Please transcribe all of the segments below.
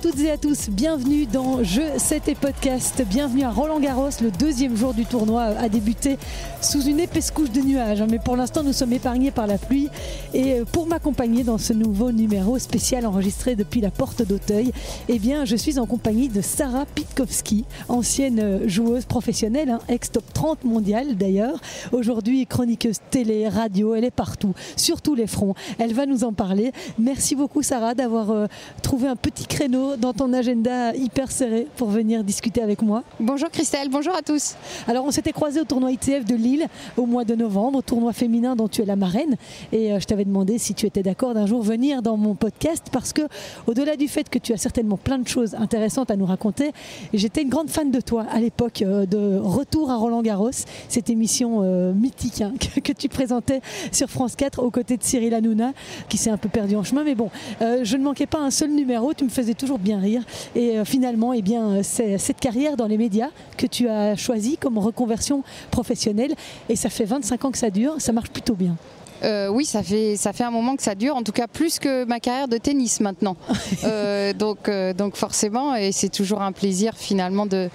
toutes et à tous, bienvenue dans Jeux, Set & Podcast, bienvenue à Roland-Garros. Le deuxième jour du tournoi a débuté sous une épaisse couche de nuages, mais pour l'instant nous sommes épargnés par la pluie. Et pour m'accompagner dans ce nouveau numéro spécial enregistré depuis la porte d'Auteuil, eh bien je suis en compagnie de Sarah Pitkowski, ancienne joueuse professionnelle, ex-top 30 mondiale d'ailleurs, aujourd'hui chroniqueuse télé, radio, elle est partout, sur tous les fronts, elle va nous en parler. Merci beaucoup Sarah d'avoir trouvé un petit créneau dans ton agenda hyper serré pour venir discuter avec moi. Bonjour Christelle, bonjour à tous. Alors on s'était croisés au tournoi ITF de Lille au mois de novembre, tournoi féminin dont tu es la marraine, et je t'avais demandé si tu étais d'accord d'un jour venir dans mon podcast, parce que au-delà du fait que tu as certainement plein de choses intéressantes à nous raconter, j'étais une grande fan de toi à l'époque de Retour à Roland-Garros, cette émission mythique que tu présentais sur France 4 aux côtés de Cyril Hanouna qui s'est un peu perdu en chemin, mais bon, je ne manquais pas un seul numéro, tu me faisais toujours bien rire, et finalement eh bien, c'est cette carrière dans les médias que tu as choisie comme reconversion professionnelle, et ça fait 25 ans que ça dure, ça marche plutôt bien. Oui, ça fait un moment que ça dure, en tout cas plus que ma carrière de tennis maintenant. Donc forcément, et c'est toujours un plaisir finalement de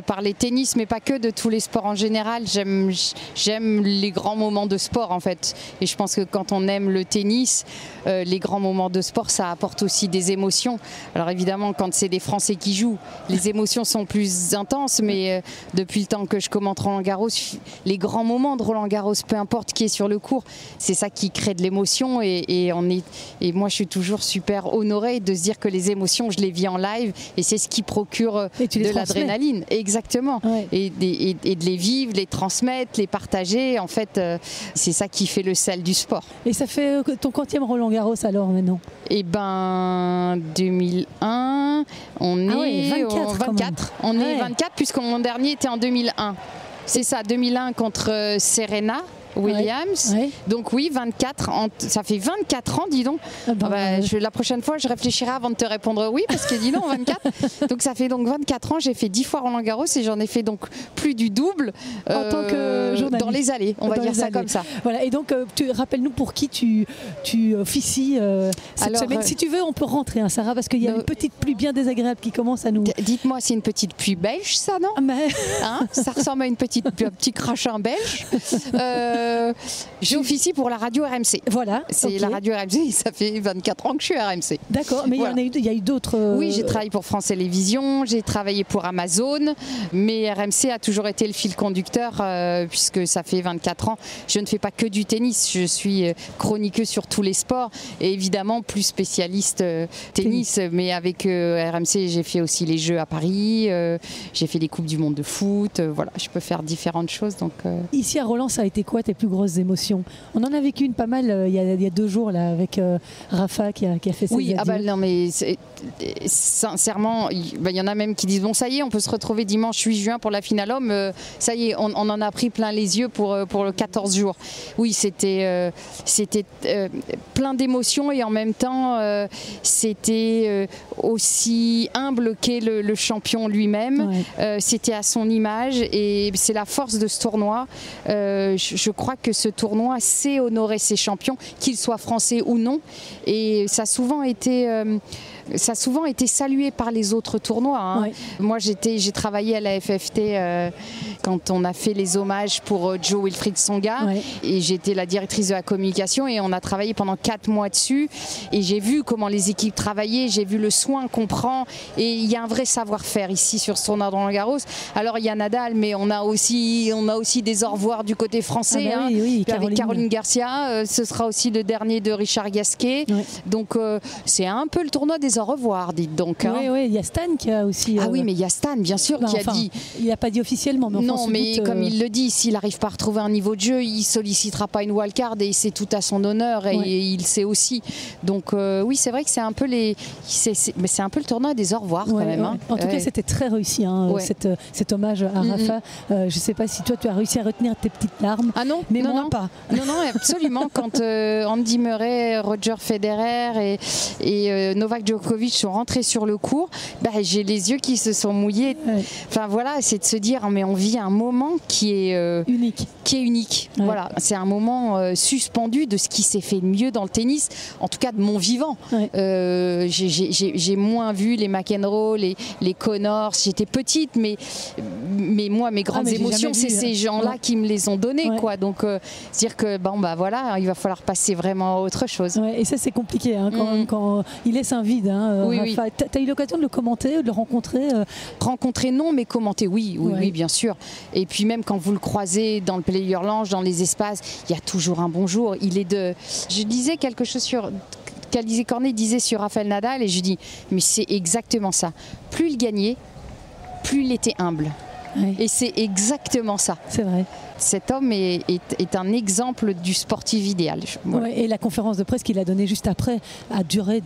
parler tennis, mais pas que, de tous les sports en général. J'aime les grands moments de sport en fait, et je pense que quand on aime le tennis, les grands moments de sport, ça apporte aussi des émotions. Alors évidemment, quand c'est des Français qui jouent, les émotions sont plus intenses, mais depuis le temps que je commente Roland-Garros, les grands moments de Roland-Garros, peu importe qui est sur le court, c'est ça qui crée de l'émotion, et moi je suis toujours super honorée de se dire que les émotions, je les vis en live, et c'est ce qui procure de l'adrénaline. Exactement, ouais. Et de les vivre, les transmettre, les partager, en fait c'est ça qui fait le sel du sport. Et ça fait ton quantième Roland-Garros alors maintenant? Eh ben 2001, on est 24. On est 24 puisque mon dernier était en 2001. C'est ça, 2001 contre Serena Williams, ouais. Donc oui, 24 ans, ça fait 24 ans, dis donc. La prochaine fois, je réfléchirai avant de te répondre oui, parce que dis donc, 24. Donc ça fait donc 24 ans, j'ai fait 10 fois Roland-Garros, et j'en ai fait donc plus du double en tant que journaliste. Dans les allées, on va dire ça comme ça. Voilà, et donc rappelle-nous pour qui tu officies cette semaine. Si tu veux, on peut rentrer, Sarah, parce qu'il y a une petite pluie bien désagréable qui commence à nous... Dites-moi, c'est une petite pluie belge, ça, non? Ça ressemble à un petit crachin belge. J'officie pour la radio RMC. Voilà. C'est la radio RMC, ça fait 24 ans que je suis à RMC. D'accord, mais voilà. Il y a eu d'autres... Oui, j'ai travaillé pour France Télévisions, j'ai travaillé pour Amazon, mais RMC a toujours été le fil conducteur, puisque ça fait 24 ans. Je ne fais pas que du tennis, je suis chroniqueuse sur tous les sports, et évidemment plus spécialiste tennis, mais avec RMC, j'ai fait aussi les Jeux à Paris, j'ai fait les Coupes du Monde de foot, voilà, je peux faire différentes choses. Donc, Ici à Roland, ça a été quoi tes plus grosses émotions? On en a vécu une pas mal il y a 2 jours là, avec Rafa qui a fait ses adieux. Non, mais sincèrement, il y en a même qui disent bon, ça y est, on peut se retrouver dimanche 8 juin pour la finale homme, ça y est, on en a pris plein les yeux pour le 14 jours. Oui, c'était plein d'émotions, et en même temps c'était aussi humble qu'est le champion lui-même. Ouais. C'était à son image, et c'est la force de ce tournoi. Je crois que ce tournoi sait honorer ses champions, qu'ils soient français ou non, et ça a souvent été salué par les autres tournois. Ouais. Moi, j'ai travaillé à la FFT quand on a fait les hommages pour Joe Wilfried Tsonga, ouais. Et j'étais la directrice de la communication, et on a travaillé pendant 4 mois dessus, et j'ai vu comment les équipes travaillaient, j'ai vu le soin qu'on prend, et il y a un vrai savoir-faire ici sur ce tournoi de Roland-Garros. Alors il y a Nadal, mais on a aussi des au revoir du côté français, oui, avec Caroline Garcia, ce sera aussi le dernier de Richard Gasquet, ouais. Donc c'est un peu le tournoi des au revoir, dites donc. Oui, il y a Stan qui a aussi... oui, mais il y a Stan, bien sûr, qui a dit... Il n'a pas dit officiellement, mais non, mais comme il le dit, s'il n'arrive pas à retrouver un niveau de jeu, il ne sollicitera pas une wildcard, et c'est tout à son honneur, et il sait aussi. Donc oui, c'est vrai que c'est un peu c'est un peu le tournoi des au revoir, quand même. Ouais. En tout cas, c'était très réussi, cet hommage à Rafa. Je ne sais pas si toi, tu as réussi à retenir tes petites larmes. Ah non, mais moi pas. Non, absolument. Quand Andy Murray, Roger Federer et Novak Djokovic Djokovic sont rentrés sur le court, j'ai les yeux qui se sont mouillés. Ouais. Enfin voilà, c'est de se dire mais on vit un moment qui est unique. Ouais. Voilà, c'est un moment suspendu de ce qui s'est fait de mieux dans le tennis, en tout cas de mon vivant. Ouais. J'ai moins vu les McEnroe, les Connors. J'étais petite, mais moi mes grandes émotions, c'est ces gens-là qui me les ont données, quoi. Donc dire que voilà, il va falloir passer vraiment à autre chose. Ouais, et ça c'est compliqué hein, quand il laisse un vide. Hein, oui. Tu as eu l'occasion de le commenter, de le rencontrer Rencontrer non, mais commenter oui, bien sûr. Et puis même quand vous le croisez dans le Player Lounge, dans les espaces, il y a toujours un bonjour. Je disais quelque chose sur qu'Alizé Cornet disait sur Rafael Nadal et je dis mais c'est exactement ça. Plus il gagnait, plus il était humble. Oui. Et c'est exactement ça. C'est vrai. Cet homme est un exemple du sportif idéal. Voilà. Ouais, et la conférence de presse qu'il a donnée juste après a duré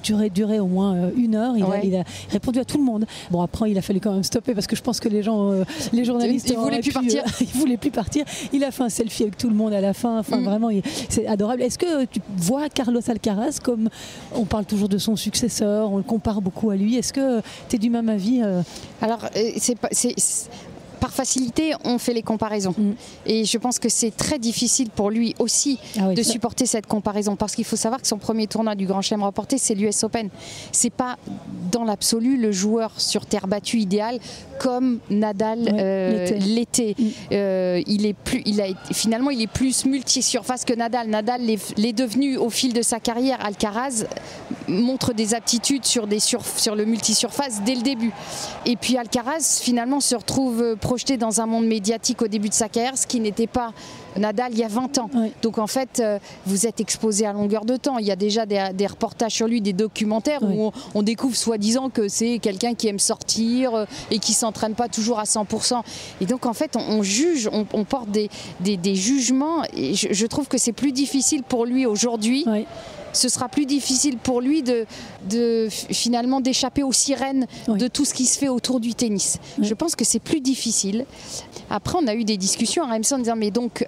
au moins 1 heure. Il a répondu à tout le monde. Bon, après, il a fallu quand même stopper parce que je pense que les journalistes ils voulaient plus partir. Ils voulaient plus partir. Il a fait un selfie avec tout le monde à la fin. Enfin, vraiment, c'est adorable. Est-ce que tu vois Carlos Alcaraz comme on parle toujours de son successeur, on le compare beaucoup à lui. Est-ce que tu es du même avis Alors, par facilité, on fait les comparaisons. Et je pense que c'est très difficile pour lui aussi de supporter cette comparaison. Parce qu'il faut savoir que son premier tournoi du Grand Chelem remporté, c'est l'US Open. C'est pas dans l'absolu le joueur sur terre battue idéal comme Nadal l'était. Finalement, il est plus multi-surface que Nadal. Nadal l'est devenu au fil de sa carrière. Alcaraz montre des aptitudes sur le multi-surface dès le début. Et puis Alcaraz, finalement, se retrouve projeté dans un monde médiatique au début de sa carrière, ce qui n'était pas Nadal il y a 20 ans. Oui. Donc en fait, vous êtes exposé à longueur de temps. Il y a déjà des reportages sur lui, des documentaires où on découvre soi-disant que c'est quelqu'un qui aime sortir et qui s'entraîne pas toujours à 100%. Et donc en fait, on juge, on porte des jugements. Et je trouve que c'est plus difficile pour lui aujourd'hui. Oui. Ce sera plus difficile pour lui finalement d'échapper aux sirènes de tout ce qui se fait autour du tennis. Oui. Je pense que c'est plus difficile. Après, on a eu des discussions à RMC en disant mais donc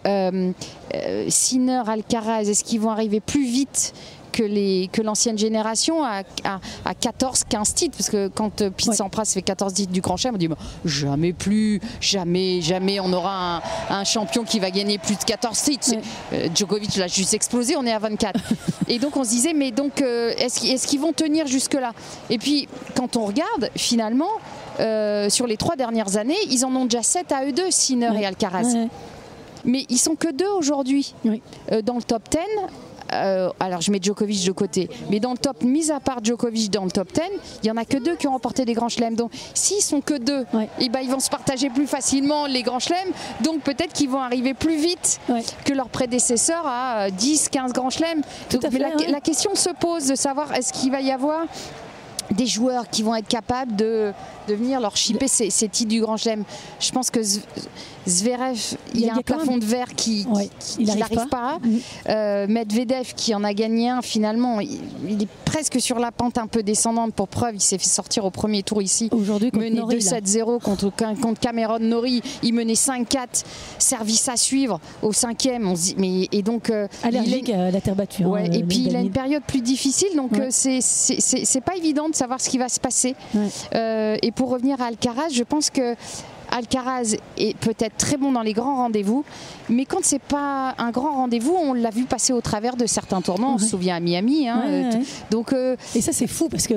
Sinner, Alcaraz, est-ce qu'ils vont arriver plus vite que l'ancienne génération à 14-15 titres, parce que quand Pete Sampras fait 14 titres du Grand Chelem, on dit jamais on aura un champion qui va gagner plus de 14 titres. Djokovic l'a juste explosé, on est à 24. Et donc on se disait mais donc est-ce qu'ils vont tenir jusque là? Et puis quand on regarde finalement sur les 3 dernières années, ils en ont déjà 7 à eux deux, Sinner et Alcaraz. Mais ils sont que 2 aujourd'hui dans le top 10. Alors je mets Djokovic de côté, mais dans le top, mis à part Djokovic dans le top 10, il n'y en a que 2 qui ont remporté des grands chelems. Donc s'ils sont que 2, et ils vont se partager plus facilement les grands chelems, donc peut-être qu'ils vont arriver plus vite que leurs prédécesseurs à 10-15 grands chelems. La question se pose de savoir est-ce qu'il va y avoir des joueurs qui vont être capables de venir leur chipper ces titres du Grand Chelem. Je pense que Zverev, il y a un plafond de verre qui n'arrive pas. Medvedev qui en a gagné un finalement, il est presque sur la pente un peu descendante. Pour preuve, il s'est fait sortir au premier tour ici. Aujourd'hui, mené 2-7-0 contre Cameron Norrie. Il menait 5-4, service à suivre au 5e. On se dit, mais et donc allergique à la terre battue. Et puis il a une période plus difficile, donc c'est pas évident de savoir ce qui va se passer. Et pour revenir à Alcaraz, je pense que Alcaraz est peut-être très bon dans les grands rendez-vous, mais quand c'est pas un grand rendez-vous, on l'a vu passer au travers de certains tournois. On se souvient à Miami. Donc, et ça c'est fou parce que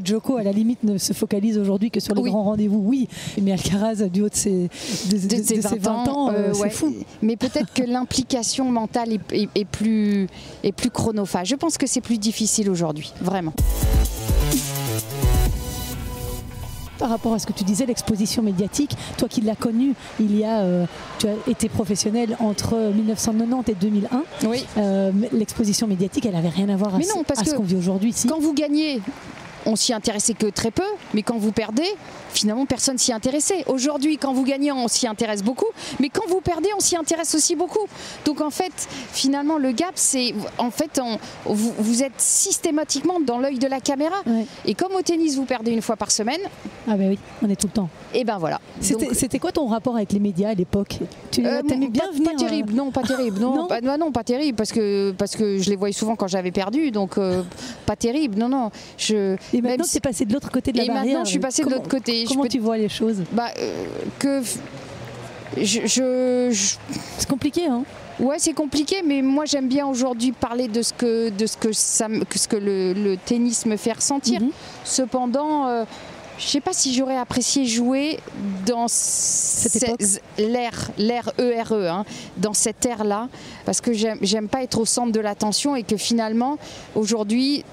Djoko à la limite ne se focalise aujourd'hui que sur les grands rendez-vous. Oui, mais Alcaraz du haut de ses 20 ans, c'est fou. Mais peut-être que l'implication mentale est plus chronophage. Je pense que c'est plus difficile aujourd'hui, vraiment. Par rapport à ce que tu disais, l'exposition médiatique, toi qui l'as connu, tu as été professionnel entre 1990 et 2001. Oui. L'exposition médiatique, elle n'avait rien à voir à ce qu'on vit aujourd'hui. Quand vous gagnez, on s'y intéressait que très peu, mais quand vous perdez, finalement personne s'y intéressait. Aujourd'hui, quand vous gagnez, on s'y intéresse beaucoup, mais quand vous perdez, on s'y intéresse aussi beaucoup. Donc en fait, finalement, le gap, c'est en fait, vous êtes systématiquement dans l'œil de la caméra. Et comme au tennis, vous perdez 1 fois par semaine, Ah ben oui, on est tout le temps. Et ben voilà. C'était quoi ton rapport avec les médias à l'époque? Tu aimais bien venir? Pas terrible, non, pas terrible. Non, non, pas terrible, parce que je les voyais souvent quand j'avais perdu, donc pas terrible, non. Et maintenant, tu es passé de l'autre côté de la barrière. Et maintenant, je suis passée de l'autre côté. Comment tu vois les choses? C'est compliqué, hein? Ouais, c'est compliqué, mais moi j'aime bien aujourd'hui parler de ce que le tennis me fait ressentir. Cependant, je ne sais pas si j'aurais apprécié jouer dans l'ère ERE, hein, dans cette ère-là, parce que j'aime pas être au centre de l'attention et que finalement, aujourd'hui,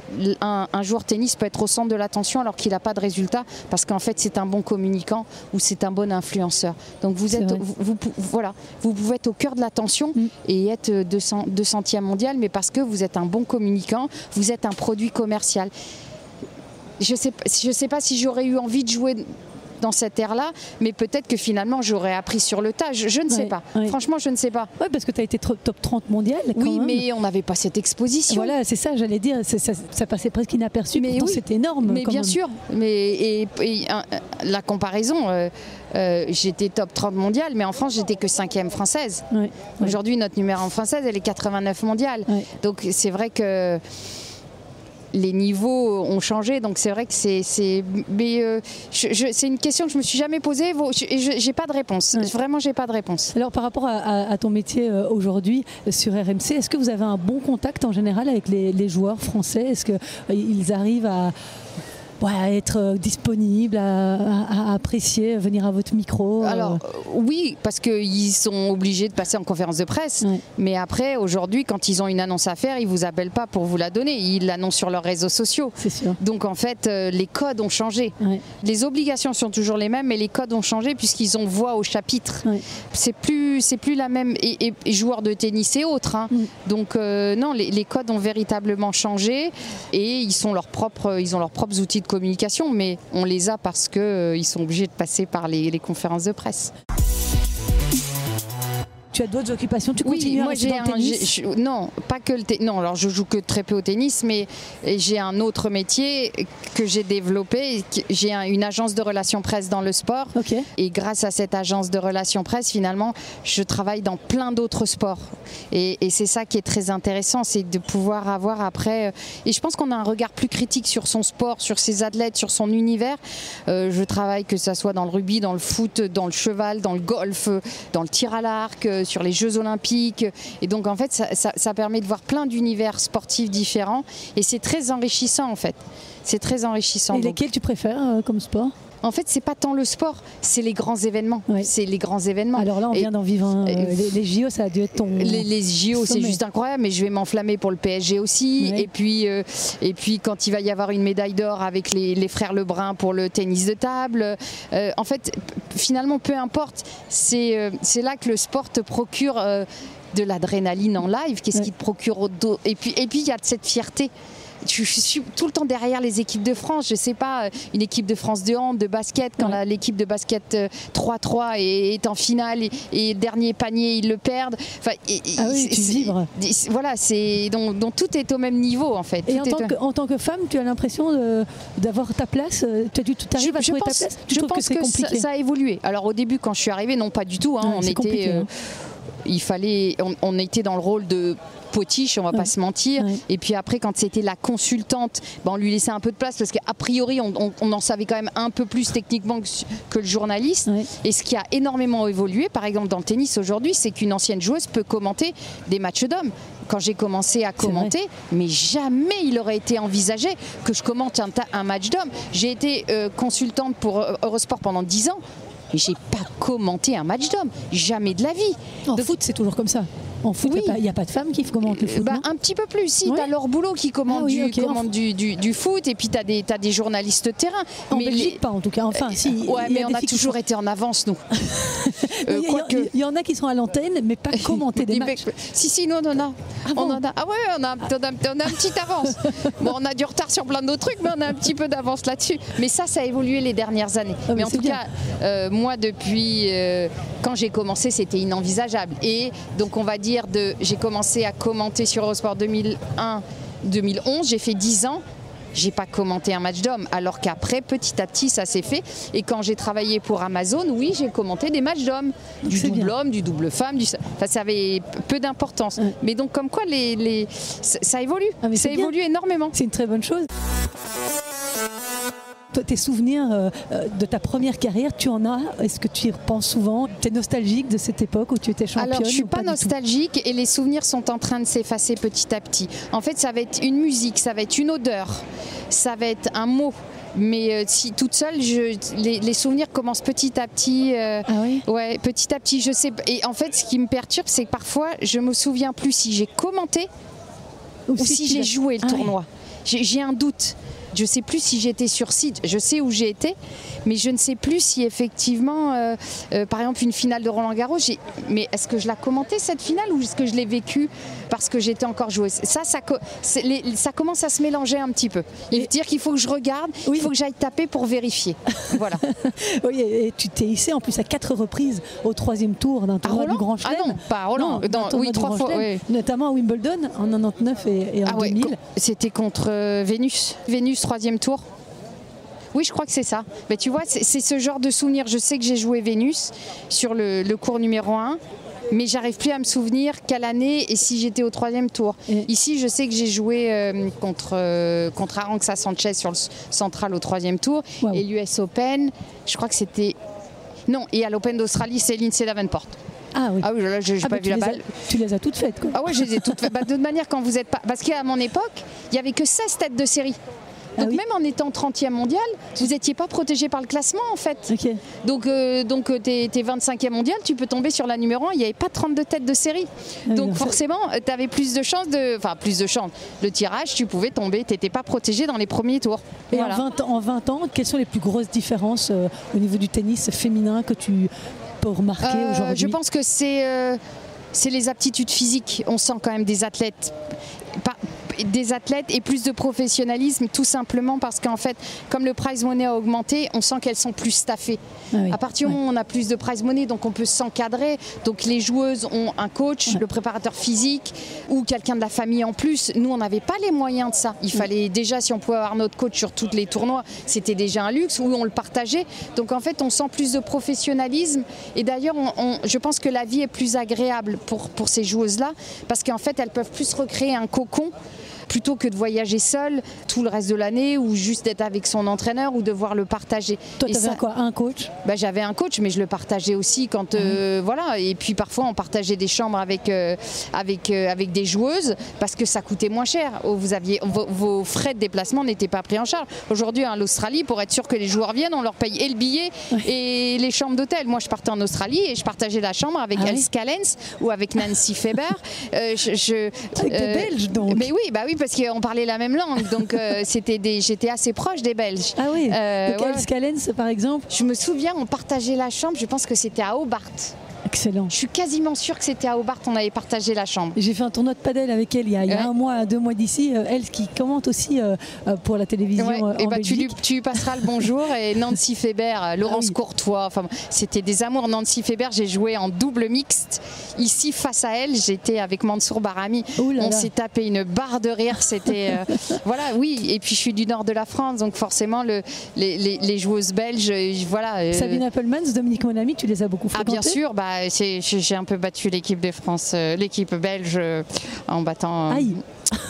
un joueur de tennis peut être au centre de l'attention alors qu'il n'a pas de résultat, parce qu'en fait, c'est un bon communicant ou c'est un bon influenceur. Donc vous pouvez être au cœur de l'attention et être 200e mondial, mais parce que vous êtes un bon communicant, vous êtes un produit commercial. Je sais pas si j'aurais eu envie de jouer dans cette ère-là, mais peut-être que finalement j'aurais appris sur le tas. Je ne sais pas. Franchement, je ne sais pas. Oui, parce que tu as été top 30 mondial. Oui, mais on n'avait pas cette exposition. Voilà, c'est ça, j'allais dire. Ça passait presque inaperçu. Mais pourtant, c'est énorme. Mais bien sûr. Mais la comparaison, j'étais top 30 mondial, mais en France, j'étais que 5e française. Aujourd'hui, notre numéro en française, elle est 89 mondiale. Donc c'est vrai que les niveaux ont changé, donc c'est vrai que c'est une question que je me suis jamais posée et j'ai pas de réponse. Vraiment, j'ai pas de réponse. Alors par rapport à ton métier aujourd'hui sur RMC, est-ce que vous avez un bon contact en général avec les joueurs français? Est-ce qu'ils arrivent à être disponible, à apprécier, venir à votre micro? Alors oui, parce qu'ils sont obligés de passer en conférence de presse. Mais après, aujourd'hui, quand ils ont une annonce à faire, ils ne vous appellent pas pour vous la donner. Ils l'annoncent sur leurs réseaux sociaux. C'est sûr. Donc en fait, les codes ont changé. Les obligations sont toujours les mêmes, mais les codes ont changé puisqu'ils ont voix au chapitre. C'est plus la même. Et joueurs de tennis et autres. Hein. Donc non, les codes ont véritablement changé et ils ont leurs propres outils de communication, mais on les a parce qu'ils sont obligés de passer par les conférences de presse. Tu as d'autres occupations? Tu continues à rester dans le tennis? Non, pas que le tennis. Non, alors je joue que très peu au tennis, mais j'ai un autre métier que j'ai développé. J'ai une agence de relations presse dans le sport. Et grâce à cette agence de relations presse, finalement, je travaille dans plein d'autres sports. Et c'est ça qui est très intéressant, c'est de pouvoir avoir après... Et je pense qu'on a un regard plus critique sur son sport, sur ses athlètes, sur son univers. Je travaille que ce soit dans le rugby, dans le foot, dans le cheval, dans le golf, dans le tir à l'arc, sur les Jeux Olympiques. Et donc en fait ça permet de voir plein d'univers sportifs différents et c'est très enrichissant en fait. C'est très enrichissant. Et lesquels tu préfères comme sport? En fait, c'est pas tant le sport, c'est les grands événements. C'est les grands événements. Alors là, on vient d'en vivre un. Les JO, ça a dû être ton. Les JO, c'est juste incroyable, mais je vais m'enflammer pour le PSG aussi. Et puis, quand il va y avoir une médaille d'or avec les frères Lebrun pour le tennis de table. En fait, finalement, peu importe, c'est là que le sport te procure de l'adrénaline en live. Qu'est-ce qui te procure au dos? Et puis, il y a cette fierté. Je suis tout le temps derrière les équipes de France. Je sais pas, une équipe de France de hand, de basket, quand l'équipe de basket 3-3 est en finale et dernier panier, ils le perdent. Enfin, tu vibres. Voilà, donc tout est au même niveau en fait. Et en tant que femme, tu as l'impression d'avoir ta place? Tu arrives à trouver ta place? Je pense que ça a évolué. Alors au début, quand je suis arrivée, non pas du tout. Hein, on était dans le rôle de potiche, on va pas se mentir. Et puis après, quand c'était la consultante, on lui laissait un peu de place parce qu'a priori, on en savait quand même un peu plus techniquement que le journaliste. Et ce qui a énormément évolué, par exemple dans le tennis aujourd'hui, c'est qu'une ancienne joueuse peut commenter des matchs d'hommes. Quand j'ai commencé à commenter, mais jamais il aurait été envisagé que je commente un match d'hommes. J'ai été consultante pour Eurosport pendant 10 ans. Et j'ai pas commenté un match d'hommes, jamais de la vie. En foot, c'est toujours comme ça. En foot, il n'y a pas de femmes qui commentent le foot. Un petit peu plus. Si, tu as Laure Boulot qui commande du foot et puis tu as des journalistes de terrain. En Belgique, pas en tout cas. Enfin, si. Ouais, mais on a toujours été en avance, nous. Il y en a qui sont à l'antenne, mais pas commenter des matchs. Si, nous, on en a. On a une petite avance. Bon, on a du retard sur plein d'autres trucs, mais on a un petit peu d'avance là-dessus. Mais ça a évolué les dernières années. Mais en tout cas, moi, depuis quand j'ai commencé, c'était inenvisageable. Et donc, on va dire, j'ai commencé à commenter sur Eurosport 2001-2011, j'ai fait 10 ans. j'ai pas commenté un match d'hommes. Alors qu'après, petit à petit, ça s'est fait. Et quand j'ai travaillé pour Amazon, oui, j'ai commenté des matchs d'hommes. Du double homme, du double femme. Enfin, ça avait peu d'importance. Mais donc, comme quoi, ça évolue. Ça évolue énormément. C'est une très bonne chose. Tes souvenirs de ta première carrière, tu en as? Est-ce que tu y repenses souvent? Tu es nostalgique de cette époque où tu étais championne? Alors, je ne suis pas nostalgique et les souvenirs sont en train de s'effacer petit à petit. En fait, ça va être une musique, ça va être une odeur, ça va être un mot. Mais si toute seule, les souvenirs commencent petit à petit. Ah oui? Ouais, petit à petit, je sais. Et en fait, ce qui me perturbe, c'est que parfois, je me souviens plus si j'ai commenté ou si j'ai joué le tournoi. J'ai un doute. Je ne sais plus si j'étais sur site, je sais où j'ai été, mais je ne sais plus si effectivement, par exemple, une finale de Roland-Garros, mais est-ce que je l'ai commenté cette finale ou est-ce que je l'ai vécue parce que j'étais encore joueuse? Ça commence à se mélanger un petit peu. Il veut dire qu'il faut que je regarde, il faut que j'aille taper pour vérifier. Voilà. Oui, et tu t'es hissée en plus à 4 reprises au 3e tour d'un tournoi du Grand Chelem. Ah non, pas à Roland. Oui, 3 fois. Oui. Notamment à Wimbledon en 99 et en 2000. C'était contre Vénus. Vénus, 3e tour. Oui, je crois que c'est ça. Mais tu vois, c'est ce genre de souvenir. Je sais que j'ai joué Vénus sur le cours numéro 1, mais j'arrive plus à me souvenir quelle année et si j'étais au 3e tour. Ici, je sais que j'ai joué contre Arantxa Sanchez sur le central au 3e tour. Wow. Et l'US Open, je crois que c'était... Non, et à l'Open d'Australie, c'est Lindsay Davenport. Ah oui. Ah oui, là, j'ai pas vu la balle. Tu les as toutes faites, quoi. Ah ouais, je les ai toutes faites. De toute manière, quand vous êtes pas... Parce qu'à mon époque, il n'y avait que 16 têtes de série. Donc même en étant 30e mondial, vous n'étiez pas protégé par le classement en fait. Okay. Donc tu es 25e mondial, tu peux tomber sur la numéro 1, il n'y avait pas 32 têtes de série. Donc forcément, tu avais plus de chances Enfin, plus de chances. Le tirage, tu pouvais tomber, tu n'étais pas protégé dans les premiers tours. Et voilà. En 20 ans, quelles sont les plus grosses différences au niveau du tennis féminin que tu peux remarquer aujourd'hui? Je pense que c'est les aptitudes physiques. On sent quand même des athlètes et plus de professionnalisme, tout simplement parce qu'en fait, comme le prize money a augmenté, on sent qu'elles sont plus staffées. Ah oui, à partir du moment où on a plus de prize money, donc on peut s'encadrer. Donc les joueuses ont un coach, le préparateur physique ou quelqu'un de la famille en plus. Nous, on n'avait pas les moyens de ça. Il fallait déjà, si on pouvait avoir notre coach sur tous les tournois, c'était déjà un luxe où on le partageait. Donc en fait, on sent plus de professionnalisme. Et d'ailleurs, je pense que la vie est plus agréable pour ces joueuses-là parce qu'en fait, elles peuvent plus recréer un cocon plutôt que de voyager seule tout le reste de l'année ou juste d'être avec son entraîneur ou devoir le partager. Toi, tu avais quoi, un coach? J'avais un coach, mais je le partageais aussi quand voilà. Et puis parfois, on partageait des chambres avec des joueuses parce que ça coûtait moins cher. Vos frais de déplacement n'étaient pas pris en charge. Aujourd'hui, à l'Australie, pour être sûr que les joueurs viennent, on leur paye et le billet et les chambres d'hôtel. Moi, je partais en Australie et je partageais la chambre avec Els Callens ou avec Nancy Faber. Avec des Belges, donc. Mais oui, oui, parce qu'on parlait la même langue, donc j'étais assez proche des Belges. Ah oui, donc Els Callens par exemple? Je me souviens, on partageait la chambre, je pense que c'était à Hobart. Excellent. Je suis quasiment sûre que c'était à Hobart, on avait partagé la chambre. J'ai fait un tournoi de padel avec elle il y a un mois, 2 mois d'ici. Elle qui commente aussi pour la télévision en Belgique. Tu lui passeras le bonjour. Et Nancy Faber, Laurence Courtois, enfin, c'était des amours. Nancy Faber, j'ai joué en double mixte. Ici, face à elle, j'étais avec Mansour Barami. On s'est tapé une barre de rire. C'était voilà, oui. Et puis je suis du nord de la France, donc forcément les joueuses belges, voilà. Sabine Appelmans, Dominique Monami, tu les as beaucoup fréquentées? Bien sûr, j'ai un peu battu l'équipe de France, l'équipe belge en battant. Aïe.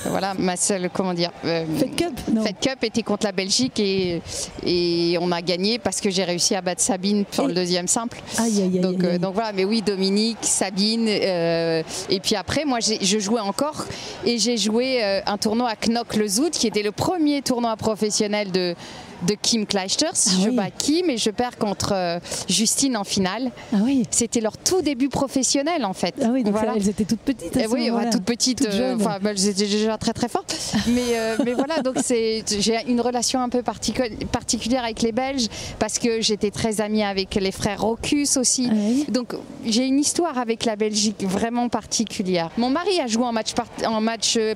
Voilà, ma seule, comment dire. Fed Cup, non. Fed Cup était contre la Belgique et on a gagné parce que j'ai réussi à battre Sabine pour le deuxième simple. Aïe, aïe, aïe. Donc voilà, mais oui, Dominique, Sabine. Et puis après, moi, je jouais encore et j'ai joué un tournoi à Knokke-le-Zout qui était le premier tournoi professionnel de Kim Clijsters. Je bats Kim et je perds contre Justine en finale. Ah oui. C'était leur tout début professionnel en fait. Ah oui, donc elles étaient toutes petites. Oui, toutes petites. Enfin, elles étaient déjà très très fortes. Mais voilà, donc j'ai une relation un peu particulière avec les Belges parce que j'étais très amie avec les frères Rocus aussi. Ah oui. Donc j'ai une histoire avec la Belgique vraiment particulière. Mon mari a joué en match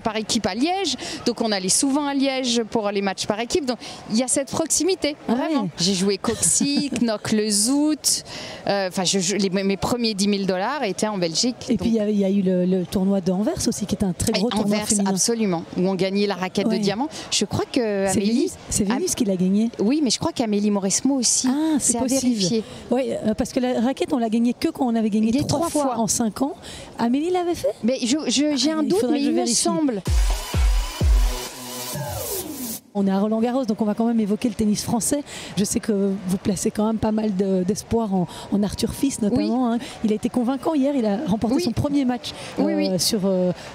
par équipe à Liège, donc on allait souvent à Liège pour les matchs par équipe. Donc il y a cette proximité, vraiment. Ouais. J'ai joué Coxy, Knock-le-Zout. Mes premiers $10 000 étaient en Belgique. Et puis il y a eu le tournoi d'Anvers aussi, qui est un très gros tournoi féminin. Absolument, où on gagnait la raquette de diamant. Je crois que Amélie... C'est Vénus qui l'a gagné. Oui, mais je crois qu'Amélie Mauresmo aussi. Ah, c'est possible. À vérifier. Oui, parce que la raquette, on l'a gagnée que quand on avait gagné 3 fois en 5 ans. Amélie l'avait fait? Mais j'ai un doute, mais il me semble. On est à Roland-Garros, donc on va quand même évoquer le tennis français. Je sais que vous placez quand même pas mal d'espoir en Arthur Fils notamment. Hein. Il a été convaincant hier, il a remporté son premier match sur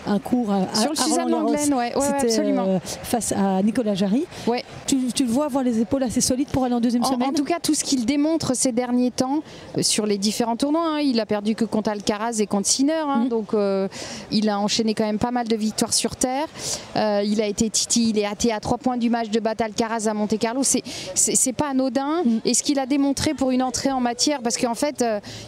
un cours sur le Suzanne Lenglen, absolument. Face à Nicolas Jarry. Ouais. Tu le vois avoir les épaules assez solides pour aller en deuxième semaine? En tout cas, tout ce qu'il démontre ces derniers temps sur les différents tournois, il a perdu que contre Alcaraz et contre Sinner, donc il a enchaîné quand même pas mal de victoires sur terre. Il a été il est à 3 points du match de battre Alcaraz à Monte-Carlo, c'est pas anodin. Et ce qu'il a démontré pour une entrée en matière, parce qu'en fait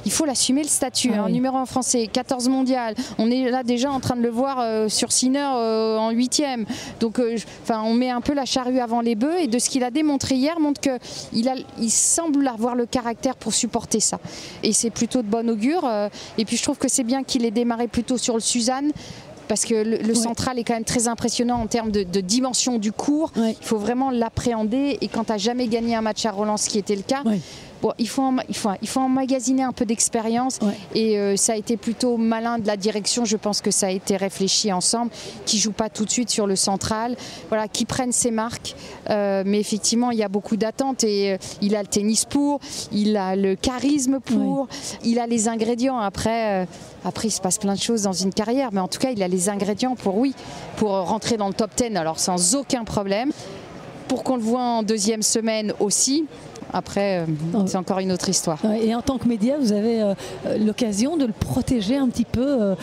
il faut l'assumer, le statut, numéro 1 français, 14 mondial, on est là déjà en train de le voir sur Sinner en 8e, donc on met un peu la charrue avant les bœufs, et de ce qu'il a démontré hier montre qu'il semble avoir le caractère pour supporter ça, et c'est plutôt de bon augure. Et puis je trouve que c'est bien qu'il ait démarré plutôt sur le Suzanne, parce que le central est quand même très impressionnant en termes de dimension du cours. Il faut vraiment l'appréhender, et quand tu n'as jamais gagné un match à Roland, ce qui était le cas, il faut emmagasiner un peu d'expérience, et ça a été plutôt malin de la direction. Je pense que ça a été réfléchi ensemble, qui ne joue pas tout de suite sur le central, qui prennent ses marques, mais effectivement il y a beaucoup d'attentes, et il a le tennis pour, il a le charisme pour, il a les ingrédients. Après il se passe plein de choses dans une carrière, mais en tout cas il a les ingrédients pour rentrer dans le top 10, alors sans aucun problème, pour qu'on le voit en deuxième semaine aussi. Après, c'est encore une autre histoire. Et en tant que média, vous avez l'occasion de le protéger un petit peu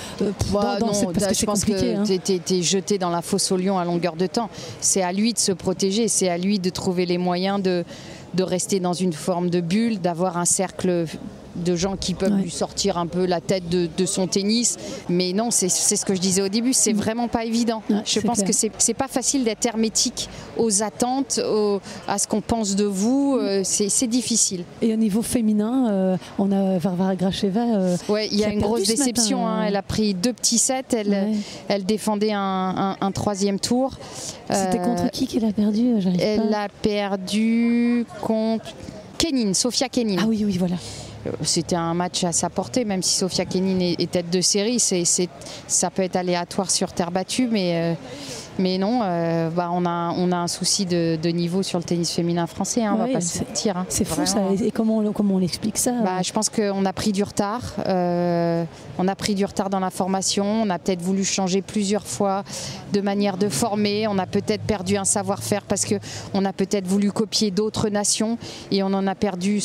parce que c'est compliqué. Je pense que tu es jeté dans la fosse au lion à longueur de temps. C'est à lui de se protéger, c'est à lui de trouver les moyens de rester dans une forme de bulle, d'avoir un cercle de gens qui peuvent lui sortir un peu la tête de son tennis, mais non, c'est ce que je disais au début, c'est vraiment pas évident. Je pense que c'est pas facile d'être hermétique aux attentes, à ce qu'on pense de vous, c'est difficile. Et au niveau féminin, on a Varvara Gracheva. Il y a une grosse déception, elle a pris 2 petits sets, elle défendait un 3e tour. C'était contre qui qu'elle a perdu? Elle a perdu contre Sofia Kenin. Ah oui, voilà. C'était un match à sa portée, même si Sofia Kenin est tête de série. Ça peut être aléatoire sur terre battue, mais non, on a un souci de niveau sur le tennis féminin français, on va pas se mentir. C'est fou ça, et comment on explique ça? Je pense qu'on a pris du retard, on a pris du retard dans la formation, on a peut-être voulu changer plusieurs fois de manière de former, on a peut-être perdu un savoir-faire parce qu'on a peut-être voulu copier d'autres nations, et on en a perdu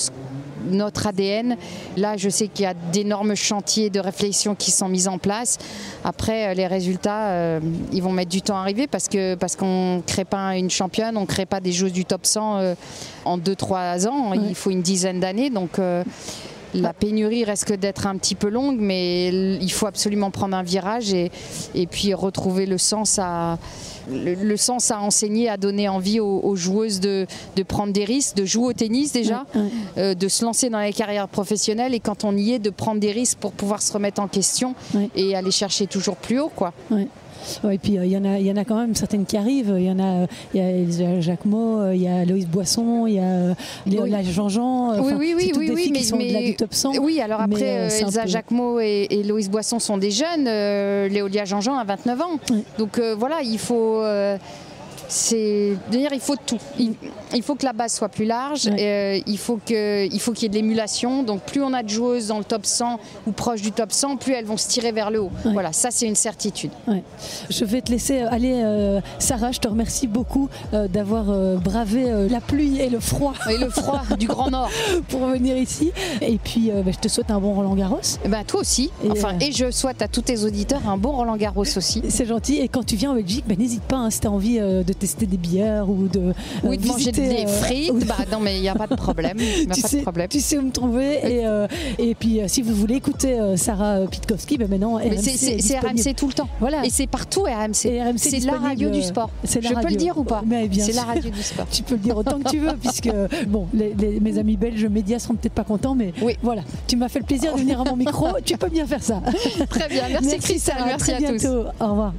notre ADN. Là, je sais qu'il y a d'énormes chantiers de réflexion qui sont mis en place. Après, les résultats, ils vont mettre du temps à arriver, parce qu'on ne crée pas une championne, on ne crée pas des joueuses du top 100 en 2-3 ans. Il faut une dizaine d'années. Donc, la pénurie risque d'être un petit peu longue, mais il faut absolument prendre un virage et puis retrouver le sens à enseigner, à donner envie aux joueuses de prendre des risques, de jouer au tennis déjà, de se lancer dans les carrières professionnelles, et quand on y est, de prendre des risques pour pouvoir se remettre en question et aller chercher toujours plus haut, quoi. Et puis il y en a quand même certaines qui arrivent. Il y a Elsa Jacquemot, il y a Loïse Boisson, il y a Léolia Jean-Jean. Oui, qui sont au-delà du top 100. Oui, alors après, Elsa Jacquemot et Loïse Boisson sont des jeunes. Léolia Jean-Jean a 29 ans. Donc voilà, il faut... il faut tout. Il faut que la base soit plus large, il faut qu'il y ait de l'émulation. Donc plus on a de joueuses dans le top 100 ou proche du top 100, plus elles vont se tirer vers le haut. Voilà, ça c'est une certitude. Je vais te laisser aller, Sarah. Je te remercie beaucoup d'avoir bravé la pluie et le froid. Et le froid du Grand Nord. Pour venir ici. Et puis je te souhaite un bon Roland-Garros. Toi aussi. Et je souhaite à tous tes auditeurs un bon Roland-Garros aussi. C'est gentil. Et quand tu viens en Belgique, n'hésite pas, si tu as envie de tester des bières ou de oui, de manger des frites. Non, mais il n'y a pas de problème. Tu sais où me trouver. Et puis, si vous voulez écouter Sarah Pitkowski, maintenant, RMC c'est RMC tout le temps. Voilà. Et c'est partout RMC. C'est la radio du sport. Je peux le dire ou pas? C'est la radio du sport. Tu peux le dire autant que tu veux, puisque bon, mes amis belges médias seront peut-être pas contents, mais voilà, tu m'as fait le plaisir de venir à mon micro. Tu peux bien faire ça. Très bien. Merci Christelle. Merci à tous. Au revoir.